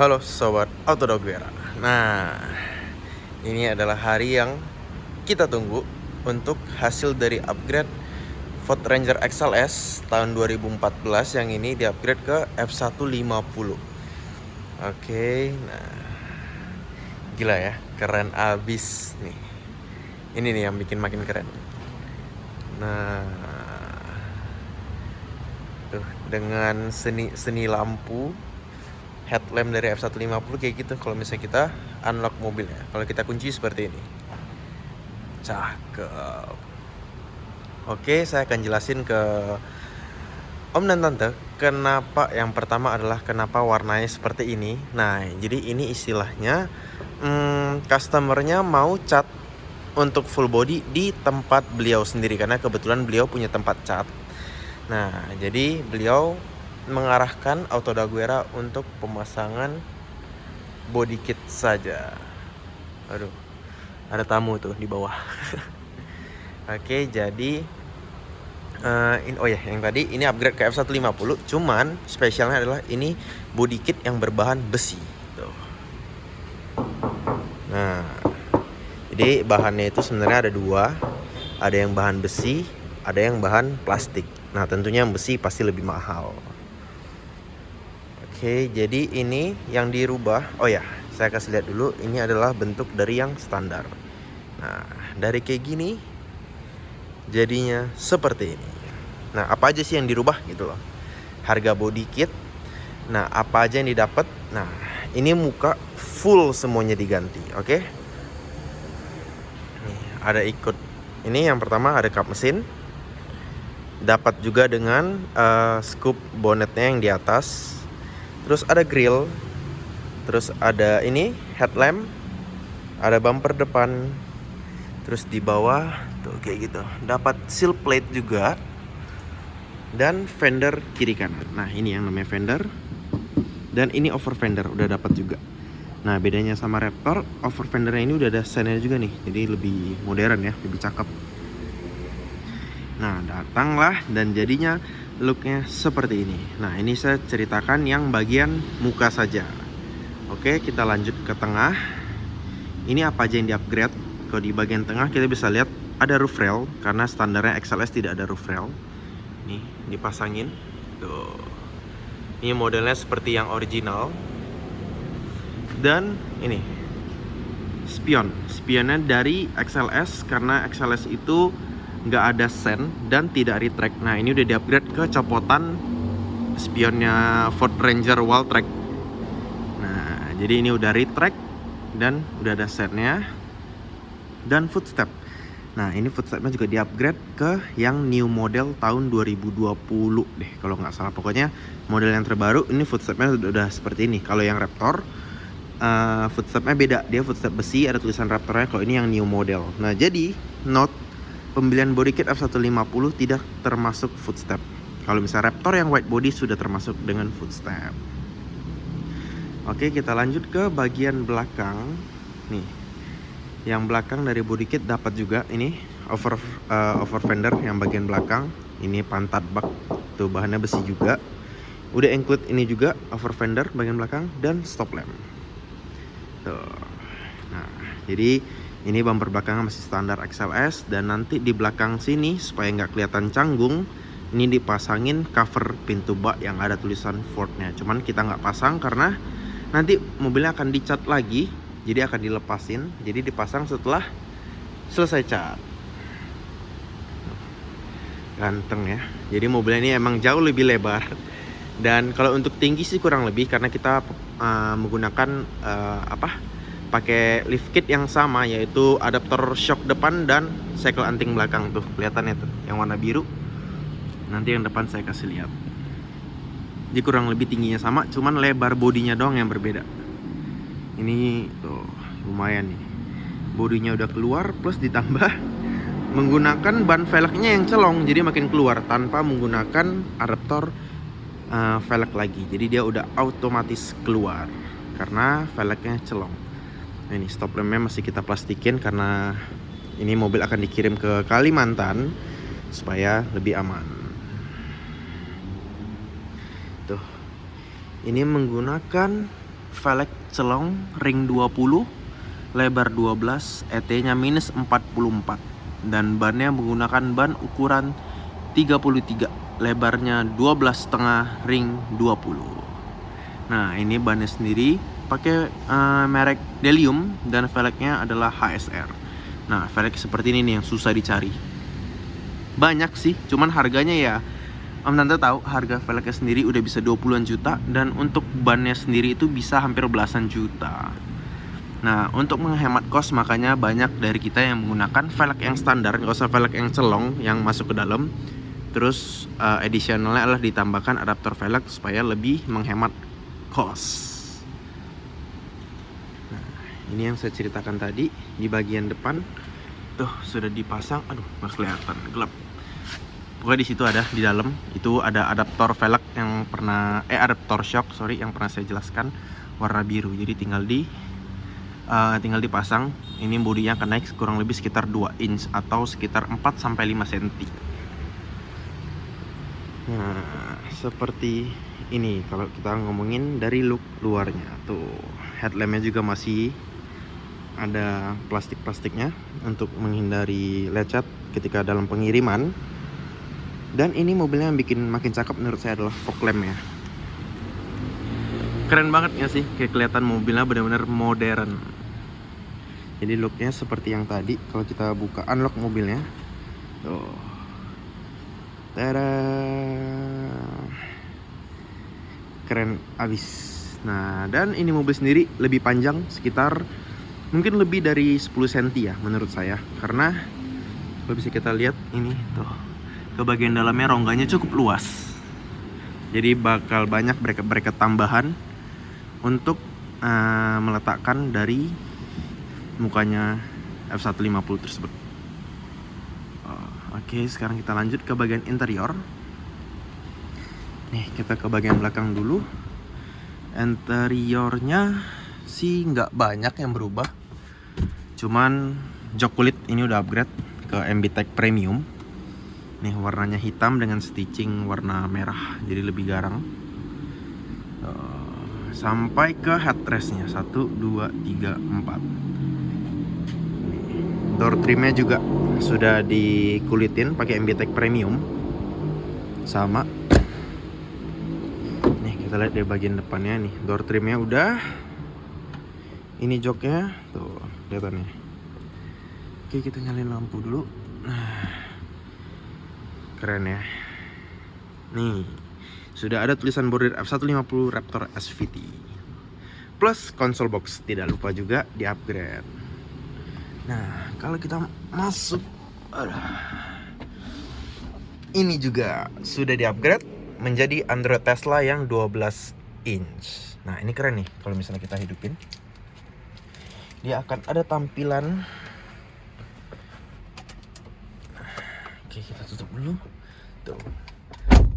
Halo sobat Autodogwera. Nah, ini adalah hari yang kita tunggu untuk hasil dari upgrade Ford Ranger XLS tahun 2014 yang ini di-upgrade ke F150. Oke, nah gila ya, keren abis nih. Ini nih yang bikin makin keren. Nah, tuh dengan seni lampu headlamp dari F150 kayak gitu kalau misalnya kita unlock mobilnya. Kalau kita kunci seperti ini. Cakep. Oke, saya akan jelasin ke Om dan Tante kenapa. Yang pertama adalah kenapa warnanya seperti ini. Nah, jadi ini istilahnya customernya mau cat untuk full body di tempat beliau sendiri karena kebetulan beliau punya tempat cat. Nah, jadi beliau mengarahkan Autodogwera untuk pemasangan body kit saja. Aduh, ada tamu tuh di bawah. Oke, jadi yang tadi ini upgrade ke F150, cuman spesialnya adalah ini body kit yang berbahan besi. Tuh. Nah, jadi bahannya itu sebenarnya ada dua, ada yang bahan besi, ada yang bahan plastik. Nah, tentunya yang besi pasti lebih mahal. Oke, jadi ini yang dirubah. Oh ya, saya kasih lihat dulu. Ini adalah bentuk dari yang standar. Nah, dari kayak gini jadinya seperti ini. Nah, apa aja sih yang dirubah gitu loh? Harga body kit. Nah, apa aja yang didapat? Nah, ini muka full semuanya diganti, oke? Nih, ada ikut. Ini yang pertama ada kap mesin. Dapat juga dengan scoop bonnetnya yang di atas. Terus ada grill. Terus ada ini headlamp. Ada bumper depan. Terus di bawah tuh kayak gitu. Dapat seal plate juga. Dan fender kiri kanan. Nah, ini yang namanya fender. Dan ini over fender udah dapat juga. Nah, bedanya sama Raptor, over fendernya ini udah ada sennya juga nih. Jadi lebih modern ya, lebih cakep. Nah, datanglah dan jadinya looknya seperti ini. Nah, ini saya ceritakan yang bagian muka saja. Oke, kita lanjut ke tengah. Ini apa aja yang di-upgrade? Kalau di bagian tengah kita bisa lihat ada roof rail, karena standarnya XLS tidak ada roof rail. Nih, dipasangin. Tuh. Ini modelnya seperti yang original. Dan ini spionnya dari XLS, karena XLS itu nggak ada sen dan tidak retract. Nah, ini udah di-upgrade ke copotan spionnya Ford Ranger wall track. Nah, jadi ini udah retract dan udah ada sennya. Dan footstep. Nah, ini footstepnya juga di-upgrade ke yang new model tahun 2020 deh kalau nggak salah. Pokoknya model yang terbaru ini footstepnya udah seperti ini. Kalau yang Raptor footstepnya beda, dia footstep besi, ada tulisan Raptornya. Kalau ini yang new model. Nah, jadi note pembelian body kit F150 tidak termasuk footstep. Kalau misalnya Raptor yang white body sudah termasuk dengan footstep. Oke, kita lanjut ke bagian belakang. Nih, yang belakang dari body kit dapat juga ini over fender yang bagian belakang. Ini pantat bak, tuh bahannya besi juga. Udah include ini juga over fender bagian belakang dan stop lamp. Tuh. Nah, jadi ini bumper belakangnya masih standar XLS. Dan nanti di belakang sini supaya nggak kelihatan canggung, ini dipasangin cover pintu bak yang ada tulisan Ford-nya. Cuman kita nggak pasang karena nanti mobilnya akan dicat lagi, jadi akan dilepasin. Jadi dipasang setelah selesai cat. Ganteng ya. Jadi mobilnya ini emang jauh lebih lebar. Dan kalau untuk tinggi sih kurang lebih, karena kita menggunakan pakai lift kit yang sama, yaitu adaptor shock depan dan sekel anting belakang. Tuh kelihatannya tuh yang warna biru. Nanti yang depan saya kasih lihat. Jadi kurang lebih tingginya sama, cuman lebar bodinya doang yang berbeda. Ini tuh lumayan nih. Bodinya udah keluar, plus ditambah menggunakan ban velgnya yang celong, jadi makin keluar tanpa menggunakan adaptor velg lagi. Jadi dia udah otomatis keluar karena velgnya celong. Nah, ini stop lampnya masih kita plastikin karena ini mobil akan dikirim ke Kalimantan supaya lebih aman. Tuh, ini menggunakan velg celong ring 20, lebar 12, ET-nya minus 44, dan bannya menggunakan ban ukuran 33, lebarnya 12,5 ring 20. Nah, ini bannya sendiri pakai merek Delium dan velgnya adalah HSR. Nah, velg seperti ini nih yang susah dicari. Banyak sih, cuman harganya ya Om Tante tahu harga velgnya sendiri udah bisa 20-an juta, dan untuk bannya sendiri itu bisa hampir belasan juta. Nah, untuk menghemat kos makanya banyak dari kita yang menggunakan velg yang standar, nggak usah velg yang celong yang masuk ke dalam. Terus additionalnya adalah ditambahkan adaptor velg supaya lebih menghemat kos. Nah, ini yang saya ceritakan tadi di bagian depan. Tuh, sudah dipasang. Aduh, nggak kelihatan, gelap. Pokoknya di situ ada, di dalam itu ada adaptor velg yang pernah adaptor shock yang pernah saya jelaskan, warna biru. Jadi tinggal dipasang. Ini bodinya akan naik kurang lebih sekitar 2 inch atau sekitar 4 sampai 5 cm. Nah, seperti ini kalau kita ngomongin dari look luarnya. Tuh, headlampnya juga masih ada plastik-plastiknya untuk menghindari lecet ketika dalam pengiriman. Dan ini mobilnya yang bikin makin cakep menurut saya adalah fog lamp-nya. Keren banget ya sih, kayak kelihatan mobilnya benar-benar modern. Jadi looknya seperti yang tadi. Kalau kita buka unlock mobilnya, tuh, tada, keren abis. Nah, dan ini mobil sendiri lebih panjang, sekitar mungkin lebih dari 10 cm ya menurut saya. Karena kalau bisa kita lihat ini tuh, ke bagian dalamnya rongganya cukup luas. Jadi bakal banyak bracket tambahan untuk meletakkan dari mukanya F150 tersebut. Oke, sekarang kita lanjut ke bagian interior. Nih, kita ke bagian belakang dulu. Interiornya sih nggak banyak yang berubah. Cuman jok kulit ini udah upgrade ke MB-Tech Premium. Nih, warnanya hitam dengan stitching warna merah, jadi lebih garang. Sampai ke headrestnya 1, 2, 3, 4. Door trimnya juga sudah dikulitin pakai MB-Tech Premium. Sama. Nih, kita lihat dari bagian depannya nih, door trimnya udah. Ini joknya tuh, kelihatan nih. Oke, kita nyalain lampu dulu. Keren ya. Nih, sudah ada tulisan bordir F150 Raptor SVT. Plus console box, tidak lupa juga di-upgrade. Nah, kalau kita masuk, ini juga sudah di-upgrade menjadi Android Tesla yang 12 inch. Nah, ini keren nih kalau misalnya kita hidupin. Dia akan ada tampilan. Oke, kita tutup dulu. Tuh,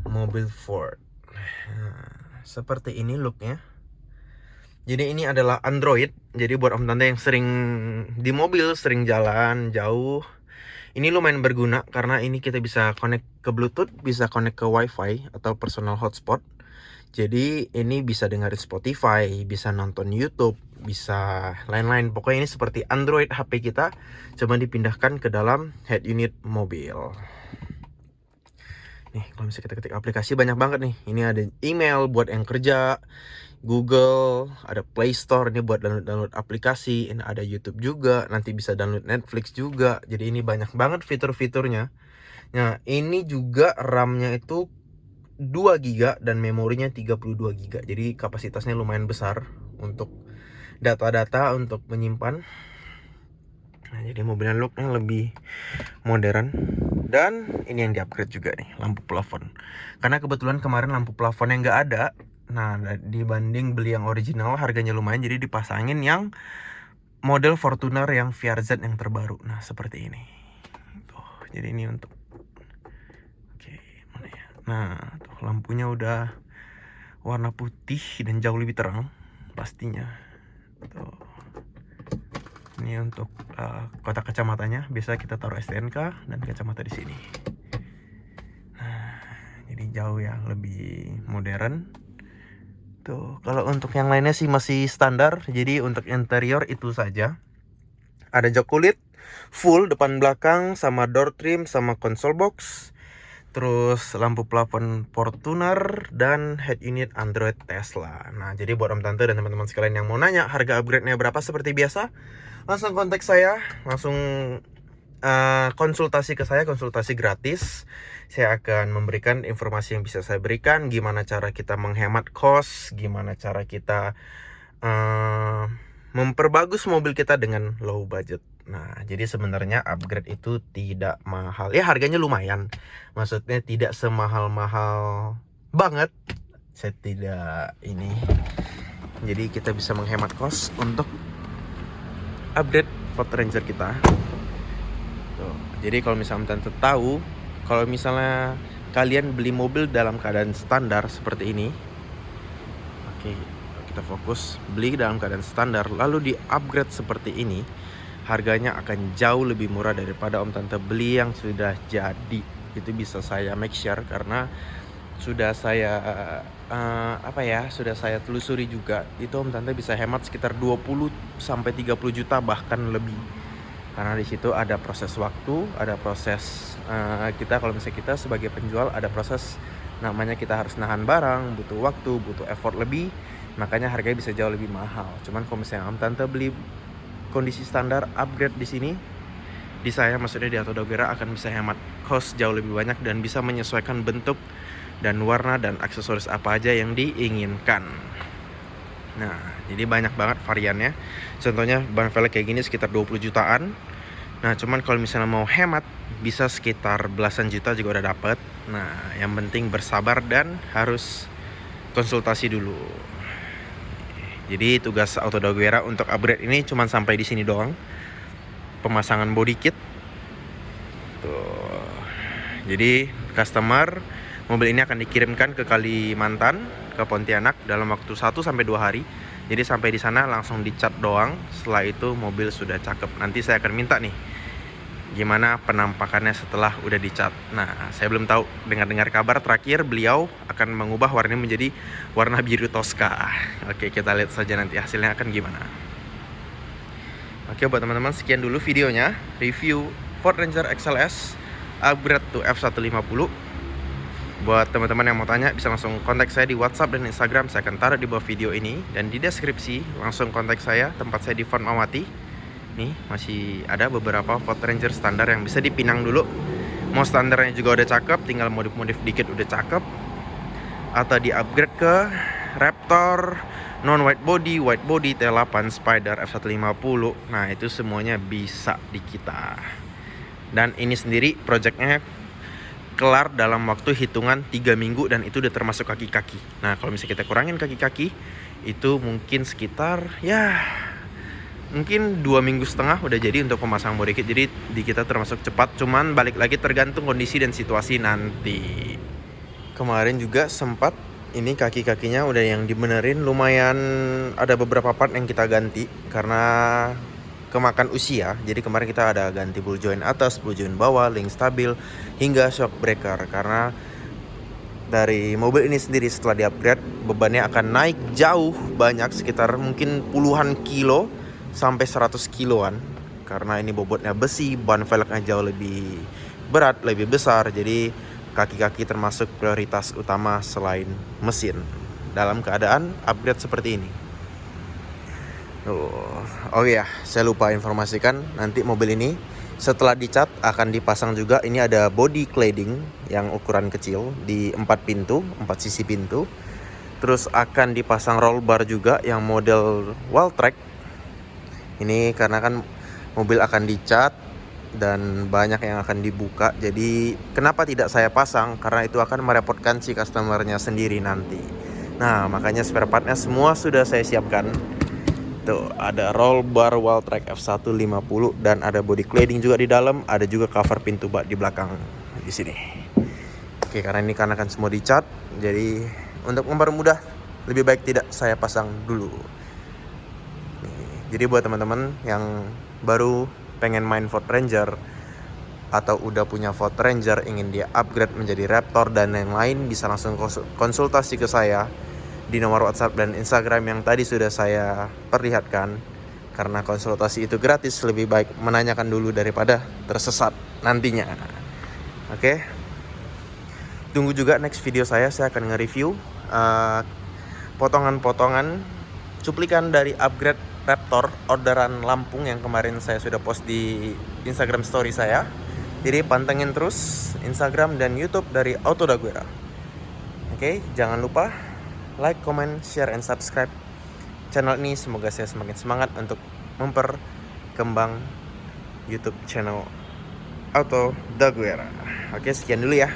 mobil Ford. Nah, seperti ini looknya. Jadi ini adalah Android. Jadi buat om tante yang sering di mobil, sering jalan jauh, ini lumayan berguna karena ini kita bisa connect ke Bluetooth, bisa connect ke WiFi atau personal hotspot. Jadi ini bisa dengerin Spotify, bisa nonton YouTube, bisa lain-lain. Pokoknya ini seperti Android HP kita, cuma dipindahkan ke dalam head unit mobil. Nih, kalau misalnya kita ketik aplikasi banyak banget nih. Ini ada email buat yang kerja, Google, ada Play Store ini buat download aplikasi, ini ada YouTube juga, nanti bisa download Netflix juga. Jadi ini banyak banget fitur-fiturnya. Nah, ini juga RAM-nya itu 2 GB dan memorinya 32 GB. Jadi kapasitasnya lumayan besar untuk data-data untuk menyimpan. Nah, jadi mobilnya looknya lebih modern. Dan ini yang di-upgrade juga nih, lampu plafon. Karena kebetulan kemarin lampu plafonnya nggak ada. Nah, dibanding beli yang original harganya lumayan, jadi dipasangin yang model Fortuner yang VRZ yang terbaru. Nah, seperti ini. Tuh, jadi ini untuk mana ya? Nah, tuh lampunya udah warna putih dan jauh lebih terang pastinya. Tuh. Ini untuk kotak kacamatanya, biasa kita taruh STNK dan kacamata di sini. Nah, jadi jauh ya, lebih modern. Tuh, kalau untuk yang lainnya sih masih standar. Jadi untuk interior itu saja. Ada jok kulit full depan belakang sama door trim sama console box. Terus lampu plafon Fortuner dan head unit Android Tesla. Nah, jadi buat om tante dan teman-teman sekalian yang mau nanya harga upgrade-nya berapa seperti biasa, langsung kontak saya, langsung konsultasi ke saya, konsultasi gratis. Saya akan memberikan informasi yang bisa saya berikan, gimana cara kita menghemat cost, gimana cara kita memperbagus mobil kita dengan low budget. Nah, jadi sebenarnya upgrade itu tidak mahal. Ya, harganya lumayan. Maksudnya tidak semahal-mahal banget. Saya tidak ini. Jadi kita bisa menghemat cost untuk upgrade Ford Ranger kita. Tuh. Jadi kalau misalnya tante tahu, kalau misalnya kalian beli mobil dalam keadaan standar seperti ini, oke, kita fokus, beli dalam keadaan standar lalu di upgrade seperti ini, harganya akan jauh lebih murah daripada om tante beli yang sudah jadi. Itu bisa saya make sure karena sudah saya sudah saya telusuri juga. Itu om tante bisa hemat sekitar 20 sampai 30 juta bahkan lebih. Karena di situ ada proses waktu, ada proses kita, kalau misalnya kita sebagai penjual ada proses namanya kita harus nahan barang, butuh waktu, butuh effort lebih, makanya harganya bisa jauh lebih mahal. Cuman kalau misalnya om tante beli kondisi standar upgrade di sini, di saya maksudnya di Auto Dogera, akan bisa hemat cost jauh lebih banyak dan bisa menyesuaikan bentuk dan warna dan aksesoris apa aja yang diinginkan. Nah, jadi banyak banget variannya. Contohnya ban velg kayak gini sekitar 20 jutaan. Nah, cuman kalau misalnya mau hemat bisa sekitar belasan juta juga udah dapet. Nah, yang penting bersabar dan harus konsultasi dulu. Jadi tugas Auto Dogera untuk upgrade ini cuma sampai di sini doang. Pemasangan body kit. Tuh. Jadi customer mobil ini akan dikirimkan ke Kalimantan, ke Pontianak dalam waktu 1 sampai 2 hari. Jadi sampai di sana langsung dicat doang. Setelah itu mobil sudah cakep. Nanti saya akan minta nih gimana penampakannya setelah udah dicat. Nah, saya belum tahu, dengar-dengar kabar terakhir beliau akan mengubah warnanya menjadi warna biru Tosca. Oke, kita lihat saja nanti hasilnya akan gimana. Oke, buat teman-teman sekian dulu videonya, review Ford Ranger XLS upgrade to F150. Buat teman-teman yang mau tanya bisa langsung kontak saya di WhatsApp dan Instagram, saya akan taruh di bawah video ini. Dan di deskripsi langsung kontak saya, tempat saya di Fatmawati. Nih masih ada beberapa Ford Ranger standar yang bisa dipinang dulu. Mau standarnya juga udah cakep, tinggal modif-modif dikit udah cakep. Atau di upgrade ke Raptor, non white body, T8, Spider, F150. Nah, itu semuanya bisa di kita. Dan ini sendiri projectnya kelar dalam waktu hitungan 3 minggu dan itu udah termasuk kaki-kaki. Nah, kalau misalnya kita kurangin kaki-kaki, itu mungkin sekitar mungkin 2,5 minggu udah jadi untuk pemasang body kit. Jadi di kita termasuk cepat, cuman balik lagi tergantung kondisi dan situasi nanti. Kemarin juga sempat ini kaki-kakinya udah yang dibenerin, lumayan ada beberapa part yang kita ganti karena kemakan usia. Jadi kemarin kita ada ganti ball joint atas, ball joint bawah, link stabil, hingga shock breaker. Karena dari mobil ini sendiri setelah di-upgrade bebannya akan naik jauh banyak, sekitar mungkin puluhan kilo sampai 100 kiloan. Karena ini bobotnya besi, ban velgnya jauh lebih berat, lebih besar. Jadi kaki-kaki termasuk prioritas utama selain mesin dalam keadaan upgrade seperti ini. Oh iya, saya lupa informasikan, nanti mobil ini setelah dicat akan dipasang juga, ini ada body cladding yang ukuran kecil di 4 sisi pintu. Terus akan dipasang roll bar juga yang model wall track. Ini karena kan mobil akan dicat dan banyak yang akan dibuka. Jadi kenapa tidak saya pasang? Karena itu akan merepotkan si customernya sendiri nanti. Nah, makanya spare partnya semua sudah saya siapkan. Tuh, ada roll bar wall track F150 dan ada body cladding juga di dalam, ada juga cover pintu bak di belakang di sini. Oke, karena ini kan semua dicat, jadi untuk mempermudah lebih baik tidak saya pasang dulu. Jadi buat teman-teman yang baru pengen main Ford Ranger atau udah punya Ford Ranger ingin dia upgrade menjadi Raptor dan yang lain, bisa langsung konsultasi ke saya di nomor WhatsApp dan Instagram yang tadi sudah saya perlihatkan. Karena konsultasi itu gratis, lebih baik menanyakan dulu daripada tersesat nantinya. Oke. Tunggu juga next video saya akan nge-review potongan-potongan cuplikan dari upgrade Raptor orderan Lampung yang kemarin saya sudah post di Instagram story saya. Jadi pantengin terus Instagram dan YouTube dari Auto Daguerre. Oke, jangan lupa like, comment, share, and subscribe channel ini. Semoga saya semakin semangat untuk memperkembang YouTube channel Auto Daguerre. Oke, sekian dulu ya.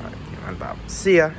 Oke, mantap. See ya.